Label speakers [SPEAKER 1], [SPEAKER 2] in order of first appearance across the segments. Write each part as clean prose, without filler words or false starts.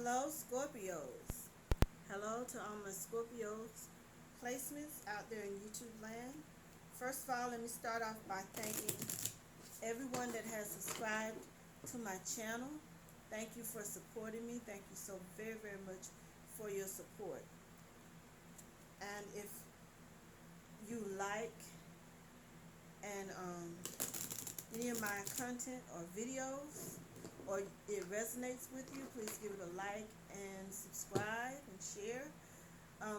[SPEAKER 1] Hello, Scorpios. Hello to all my Scorpios placements out there in YouTube land. First of all, let me start off by thanking everyone that has subscribed to my channel. Thank you for supporting me. Thank you so very, very much for your support. And if you like and any of my content or videos, or it resonates with you, please give it a like and subscribe and share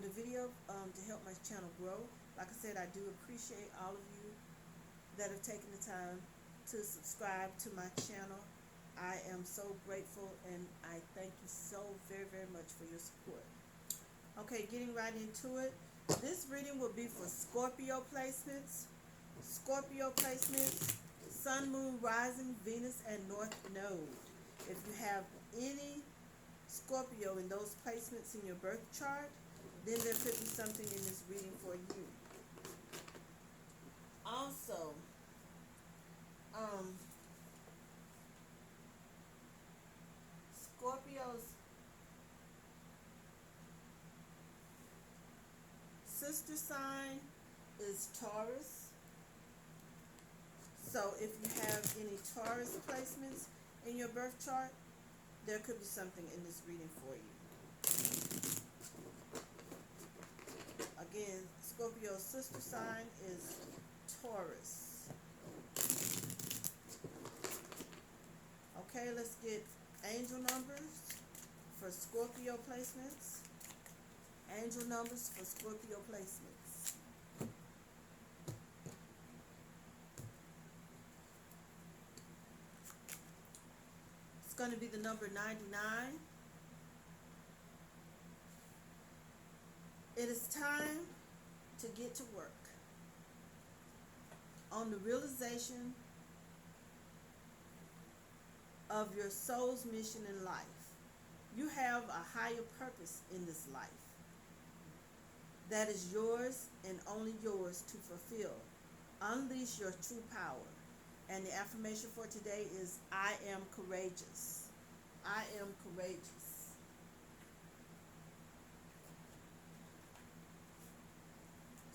[SPEAKER 1] the video to help my channel grow. Like I said, I do appreciate all of you that have taken the time to subscribe to my channel. I am so grateful and I thank you so very, very much for your support. Okay, getting right into it. This reading will be for Scorpio placements. Scorpio placements, Sun, Moon, Rising, Venus, and North Node. If you have any Scorpio in those placements in your birth chart, then there could be something in this reading for you. Also, Scorpio's sister sign is Taurus. So if you have any Taurus placements in your birth chart, there could be something in this reading for you. Again, Scorpio's sister sign is Taurus. Okay, let's get angel numbers for Scorpio placements. Angel numbers for Scorpio placements. It's going to be the number 99. It is time to get to work on the realization of your soul's mission in life. You have a higher purpose in this life that is yours and only yours to fulfill. Unleash your true power. And the affirmation for today is, I am courageous. I am courageous.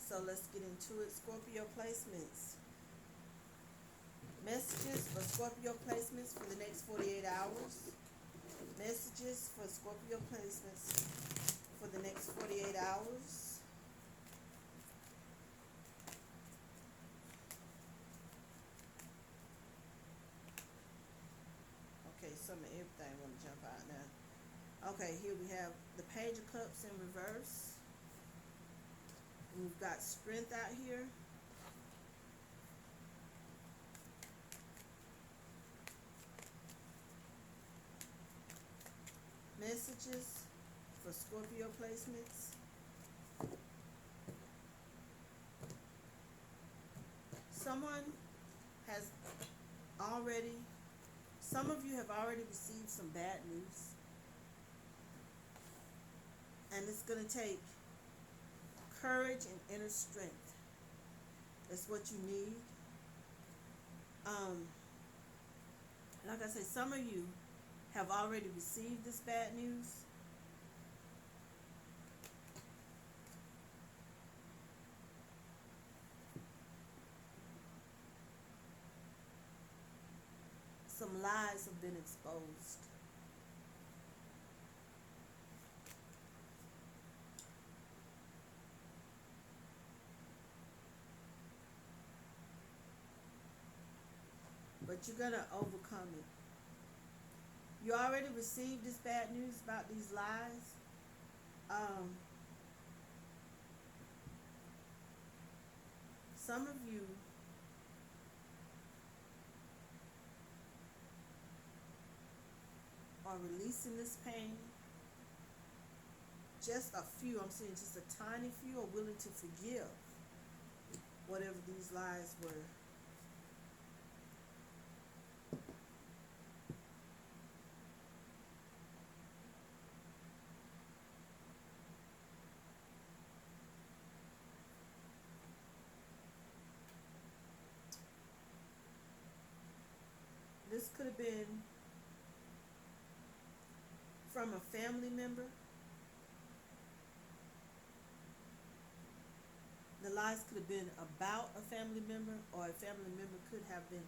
[SPEAKER 1] So let's get into it. Scorpio placements. Messages for Scorpio placements for the next 48 hours. Messages for Scorpio placements for the next 48 hours. Okay, some of everything want to jump out now. Okay, here we have the Page of Cups in reverse. We've got strength out here. Messages for Scorpio placements. Someone has already, some of you have already received some bad news. And it's going to take courage and inner strength. That's what you need. Like I say, some of you have already received this bad news. Some lies have been exposed. But you're going to overcome it. You already received this bad news about these lies. Some of you are releasing this pain. Just a few, I'm saying just a tiny few, are willing to forgive whatever these lies were. This could have been from a family member. The lies could have been about a family member, or a family member could have been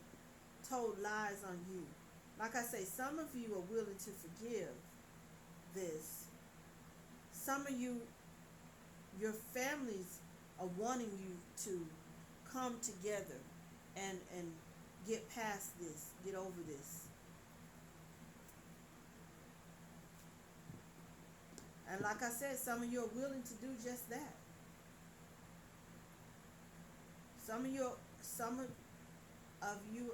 [SPEAKER 1] told lies on you. Like I say, some of you are willing to forgive this. Some of you, your families are wanting you to come together and get past this, get over this. And like I said, some of you are willing to do just that. Some of you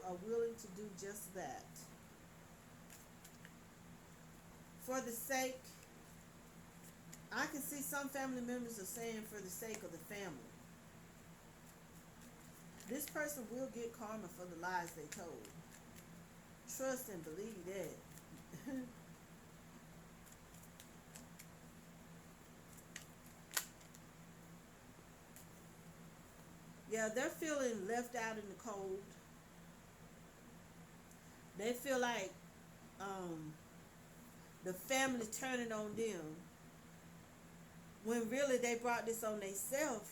[SPEAKER 1] are willing to do just that. For the sake, I can see some family members are saying for the sake of the family. This person will get karma for the lies they told. Trust and believe that. Yeah, they're feeling left out in the cold. They feel like the family turning on them, when really they brought this on themselves.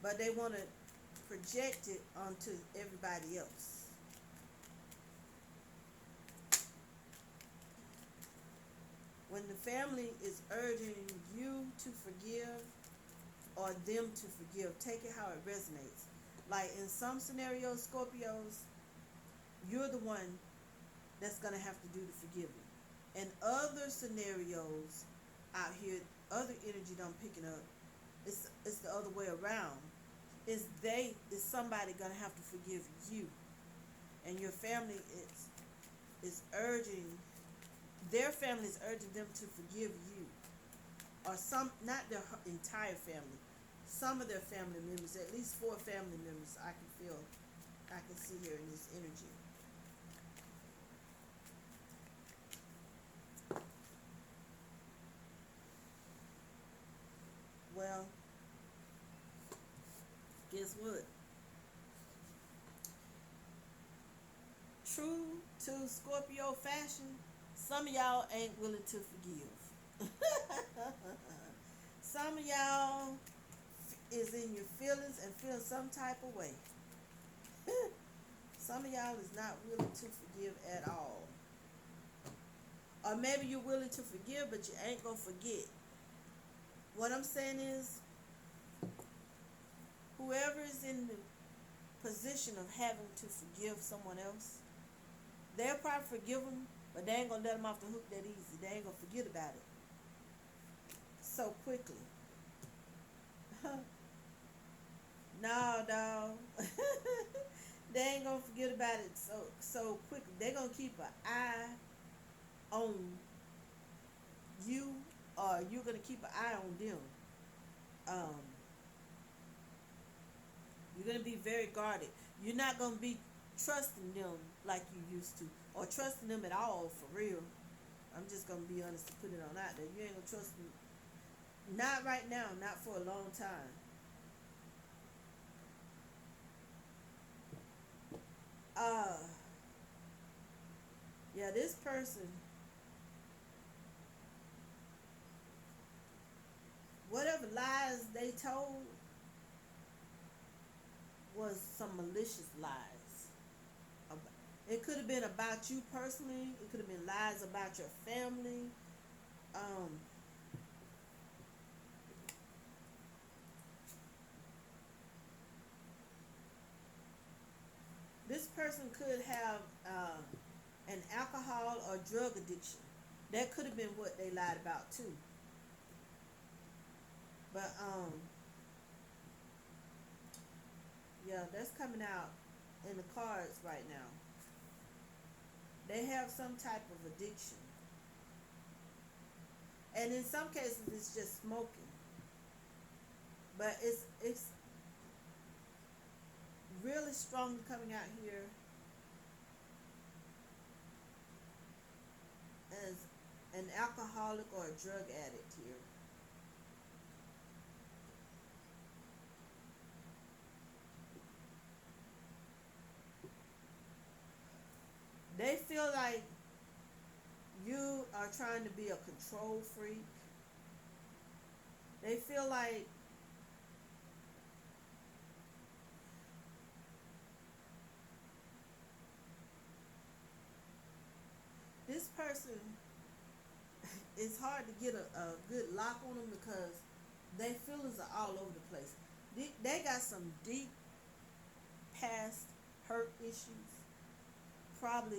[SPEAKER 1] But they want to project it onto everybody else. When the family is urging you to forgive or them to forgive, take it how it resonates. Like in some scenarios, Scorpios, you're the one that's going to have to do the forgiving. In other scenarios out here, other energy I'm picking up, it's the other way around. Is somebody going to have to forgive you, and your family is urging, their family is urging them to forgive you, or some, not their entire family, some of their family members, at least 4 family members. I can see here in this energy. Well, guess what? True to Scorpio fashion, some of y'all ain't willing to forgive. Some of y'all is in your feelings and feel some type of way. Some of y'all is not willing to forgive at all. Or maybe you're willing to forgive, but you ain't gonna forget. What I'm saying is, whoever is in the position of having to forgive someone else, they'll probably forgive them, but they ain't gonna let them off the hook that easy. They ain't gonna forget about it so quickly. No, dog. They ain't gonna forget about it so quickly. They're gonna keep an eye on you, or you're gonna keep an eye on them. You're gonna be very guarded. You're not gonna be trusting them like you used to, or trusting them at all for real. I'm just gonna be honest to put it on out there. You ain't gonna trust them. Not right now, not for a long time. Yeah, this person, whatever lies they told was some malicious lies. It could have been about you personally. It could have been lies about your family. This person could have an alcohol or drug addiction. That could have been what they lied about too. But yeah, that's coming out in the cards right now. They have some type of addiction. And in some cases it's just smoking. But it's really strongly coming out here as an alcoholic or a drug addict here. They feel like You are trying to be a control freak. They feel like this person, it's hard to get a good lock on them because their feelings are all over the place. They got some deep past hurt issues. Probably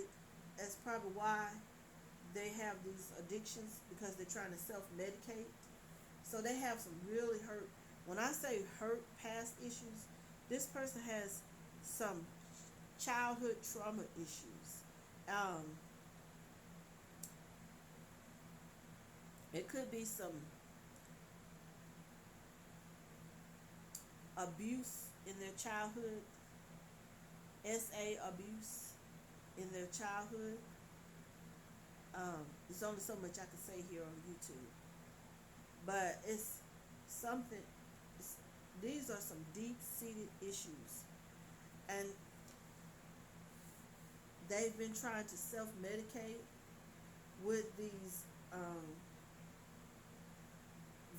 [SPEAKER 1] that's probably why they have these addictions, because they're trying to self-medicate. So they have some really hurt. When I say hurt past issues, this person has some childhood trauma issues. Um, it could be some abuse in their childhood, SA abuse in their childhood. There's only so much I can say here on YouTube, but it's something. It's, these are some deep-seated issues, and they've been trying to self-medicate with these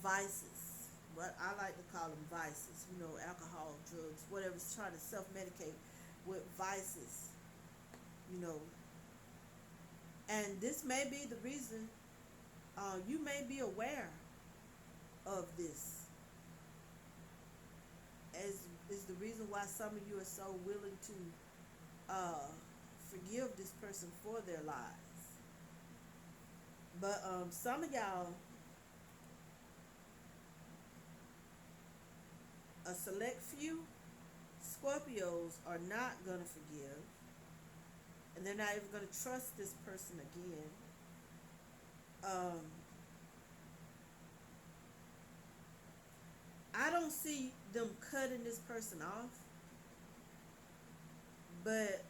[SPEAKER 1] vices. What I like to call them vices. You know, alcohol, drugs, whatever. It's trying to self-medicate with vices. You know, and this may be the reason. You may be aware of this, as is the reason why some of you are so willing to forgive this person for their lies. But some of y'all, a select few Scorpios, are not going to forgive, and they're not even going to trust this person again. I don't see them cutting this person off, but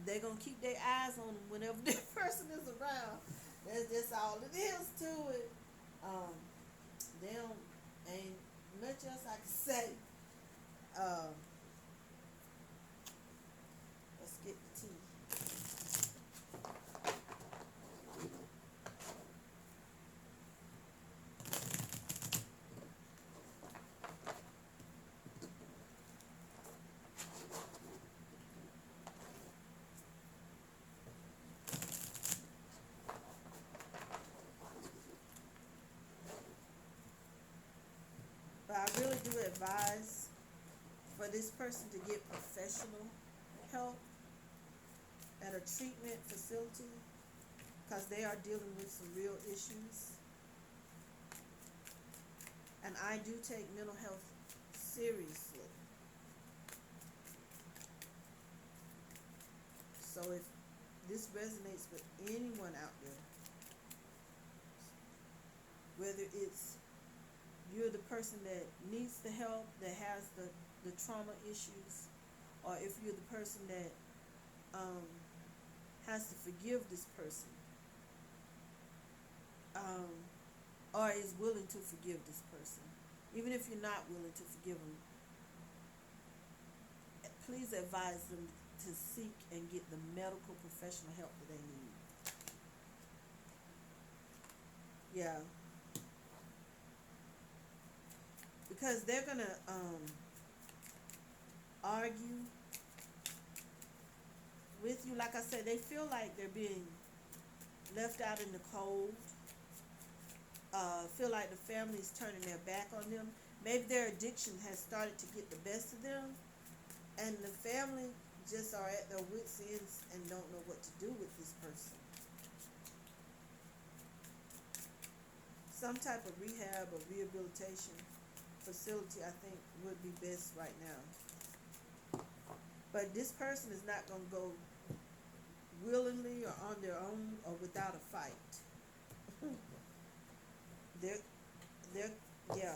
[SPEAKER 1] they're going to keep their eyes on them whenever this person is around. That's just all it is to it. They don't, ain't much else I can say. Let's get the tea. But I really do advise for this person to get professional help at a treatment facility, because they are dealing with some real issues. And I do take mental health seriously. So if this resonates with anyone out there, whether it's you're the person that needs the help, that has the trauma issues, or if you're the person that has to forgive this person, or is willing to forgive this person, even if you're not willing to forgive them, please advise them to seek and get the medical professional help that they need. Yeah. Because they're going to argue with you. Like I said, they feel like they're being left out in the cold. Feel like the family is turning their back on them. Maybe their addiction has started to get the best of them, and the family just are at their wits' ends and don't know what to do with this person. Some type of rehab or rehabilitation facility, I think, would be best right now. But this person is not going to go willingly or on their own or without a fight. they're yeah.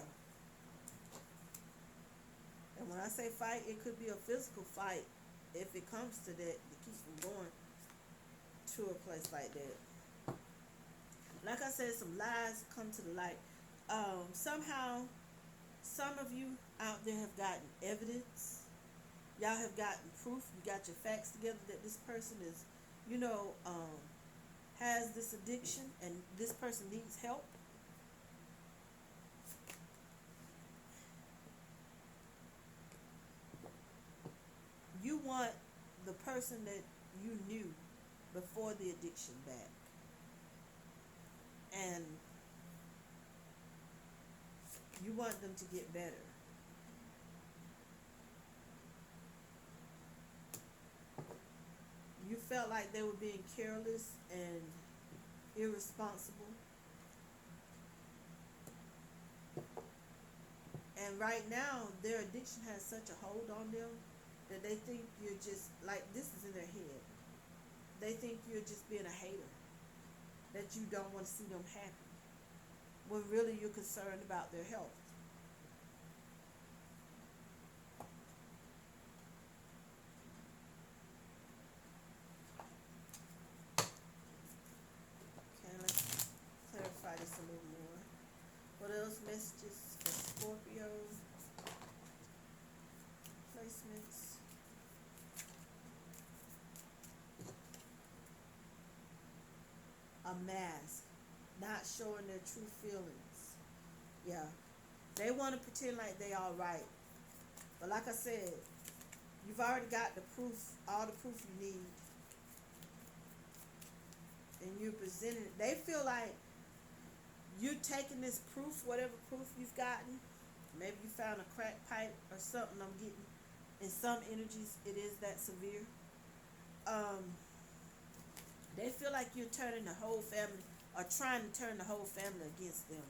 [SPEAKER 1] And when I say fight, it could be a physical fight if it comes to that, to keep from going to a place like that. Like I said, some lies come to the light. Somehow, some of you out there have gotten evidence. Y'all have gotten proof. You got your facts together that this person is, has this addiction and this person needs help, you want the person that you knew before the addiction back. And you want them to get better. You felt like they were being careless and irresponsible. And right now, their addiction has such a hold on them that they think you're just, like, this is in their head. They think you're just being a hater, that you don't want to see them happy, when really you're concerned about their health. Okay, let's clarify this a little more. What else? Messages for Scorpio placements. A mask, not showing their true feelings. Yeah, they want to pretend like they all right, but like I said, you've already got the proof, all the proof you need, and you're presenting it. They feel like you're taking this proof, whatever proof you've gotten. Maybe you found a crack pipe or something. I'm getting, in some energies, it is that severe. They feel like you're turning the whole family, or trying to turn the whole family against them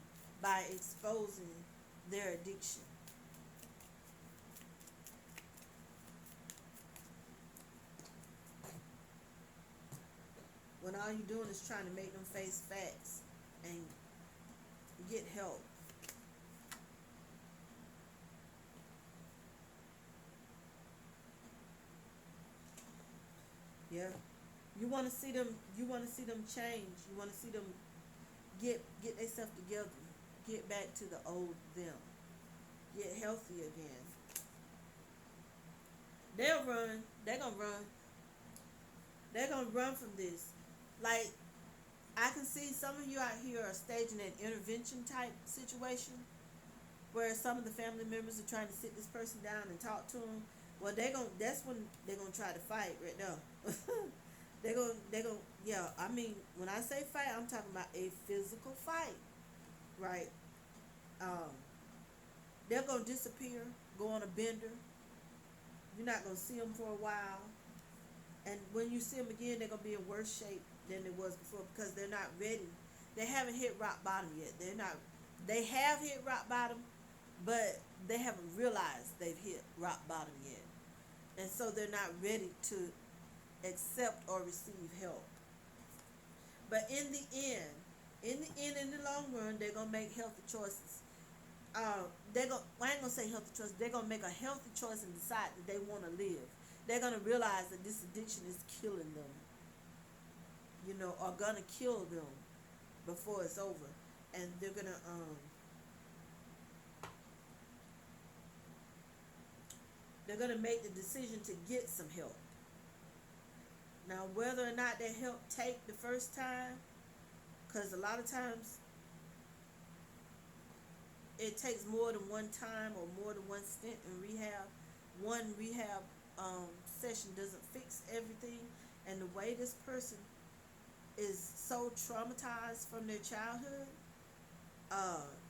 [SPEAKER 1] by exposing their addiction. When all you're doing is trying to make them face facts and get help. Yeah. You want to see them. You want to see them change. You want to see them get themselves together, get back to the old them, get healthy again. They'll run. They're gonna run. They're gonna run from this. Like, I can see some of you out here are staging an intervention type situation, where some of the family members are trying to sit this person down and talk to them. Well, that's when they're gonna try to fight right now. They're gonna, yeah. I mean, when I say fight, I'm talking about a physical fight, right? Um, they're gonna disappear, go on a bender. You're not gonna see them for a while, and when you see them again, they're gonna be in worse shape than they was before, because they're not ready. They haven't hit rock bottom yet. They're not. They have hit rock bottom, but they haven't realized they've hit rock bottom yet, and so they're not ready to accept or receive help. But in the end, in the long run, they're gonna make healthy choices. I ain't gonna say healthy choices. They're gonna make a healthy choice and decide that they want to live. They're gonna realize that this addiction is killing them, or gonna kill them before it's over, and they're gonna make the decision to get some help. Now, whether or not that help take the first time, because a lot of times it takes more than one time or more than one stint in rehab. One rehab session doesn't fix everything, and the way this person is so traumatized from their childhood,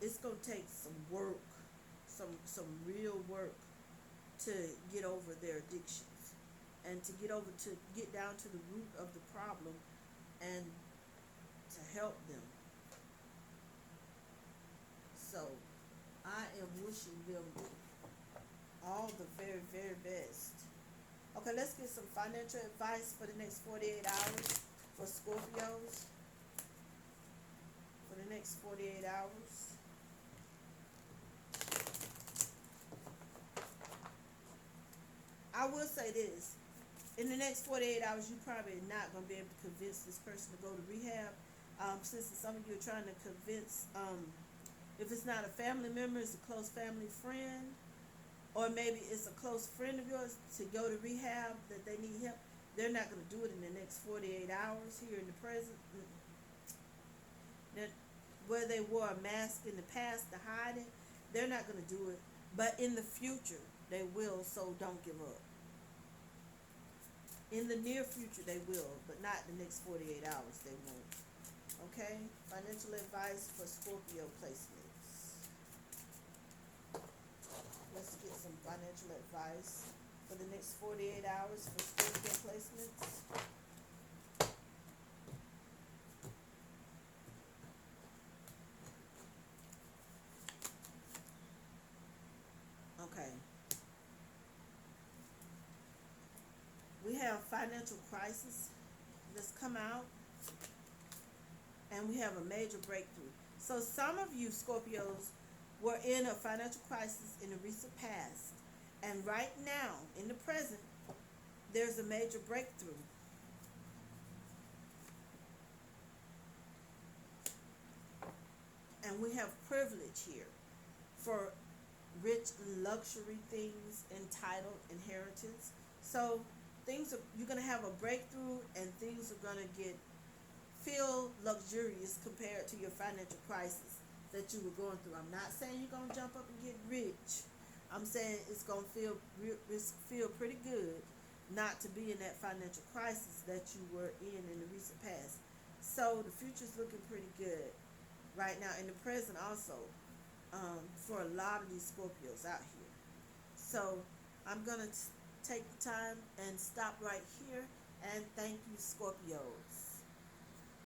[SPEAKER 1] it's gonna take some work, some real work, to get over their addictions, and to get down to the root of the problem, and to help them. So I am wishing them all the very, very best. Okay, let's get some financial advice for the next 48 hours for Scorpios. For the next 48 hours. I will say this. In the next 48 hours, you're probably not going to be able to convince this person to go to rehab. Since some of you are trying to convince, if it's not a family member, it's a close family friend, or maybe it's a close friend of yours to go to rehab, that they need help. They're not going to do it in the next 48 hours here in the present. That where they wore a mask in the past to hide it, they're not going to do it. But in the future, they will. So don't give up. In the near future, they will, but not the next 48 hours. They won't. Okay? Financial advice for Scorpio placements. Let's get some financial advice for the next 48 hours for Scorpio placements. Okay. We have financial crisis that's come out, and we have a major breakthrough. So some of you Scorpios were in a financial crisis in the recent past, and right now in the present there's a major breakthrough. And we have privilege here for rich luxury things, entitled inheritance. So things are, you're gonna have a breakthrough, and things are gonna feel luxurious compared to your financial crisis that you were going through. I'm not saying you're gonna jump up and get rich. I'm saying it's gonna feel pretty good not to be in that financial crisis that you were in the recent past. So the future's looking pretty good right now, in the present also, for a lot of these Scorpios out here. So I'm gonna take the time and stop right here, and thank you, Scorpios.